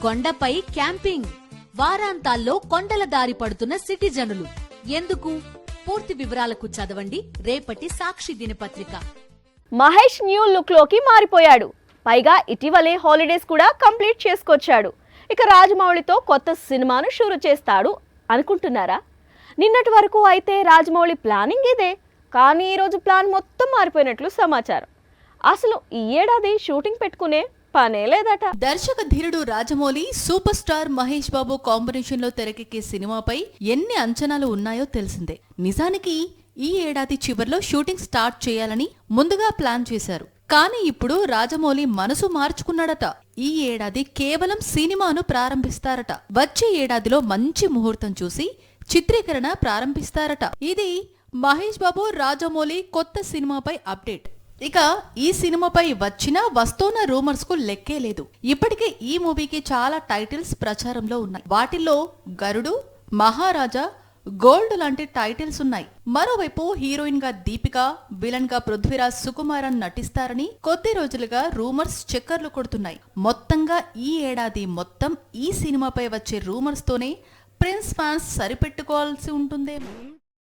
కొండపై క్యాంపింగ్, వారాంతాల్లో కొండల దారి పడుతున్న సిటిజనులు ఎందుకు? పూర్తి వివరాలకు చదవండి రేపటి సాక్షి దినపత్రిక. మహేష్ న్యూ లుక్ లోకి మారిపోయాడు. పైగా ఇటీవలే హాలిడేస్ కూడా కంప్లీట్ చేసుకొచ్చాడు. ఇక రాజమౌళితో కొత్త సినిమాను షూరు చేస్తాడు అనుకుంటున్నారా? నిన్నటి వరకు అయితే రాజమౌళి ప్లానింగ్ ఇదే, కానీ ఈరోజు ప్లాన్ మొత్తం మారిపోయినట్లు సమాచారం. అసలు ఈ ఏడాది షూటింగ్ పెట్టుకునే పనే లేదట. దర్శక ధీరుడు Rajamouli super star Mahesh Babu combination లో తెరకెక్కే సినిమాపై ఎన్ని అంచనాలు ఉన్నాయో తెలిసిందే. నిజానికి ఈ ఏడాది చివర్లో షూటింగ్ స్టార్ట్ చేయాలని ముందుగా ప్లాన్ చేశారు. కానీ ఇప్పుడు రాజమౌళి మనసు మార్చుకున్నాడట. ఈ ఏడాది కేవలం సినిమాను ప్రారంభిస్తారట. వచ్చే ఏడాదిలో మంచి ముహూర్తం చూసి చిత్రీకరణ ప్రారంభిస్తారట. ఇది మహేష్ బాబు రాజమౌళి కొత్త సినిమాపై అప్డేట్. ఇక ఈ సినిమాపై వస్తున్న రూమర్స్ కు లెక్కే లేదు. ఇప్పటికే ఈ మూవీకి చాలా టైటిల్స్ ప్రచారంలో ఉన్నాయి. వాటిల్లో గరుడు, మహారాజా, గోల్డ్ లాంటి టైటిల్స్ ఉన్నాయి. మరోవైపు హీరోయిన్ గా దీపిక, విలన్ గా పృథ్వీరాజ్ సుకుమారన్ నటిస్తారని కొద్ది రోజులుగా రూమర్స్ చక్కర్లు కొడుతున్నాయి. మొత్తంగా ఈ ఏడాది మొత్తం ఈ సినిమాపై వచ్చే రూమర్స్ తోనే ప్రిన్స్ ఫ్యాన్స్ సరిపెట్టుకోవాల్సి ఉంటుందేమో.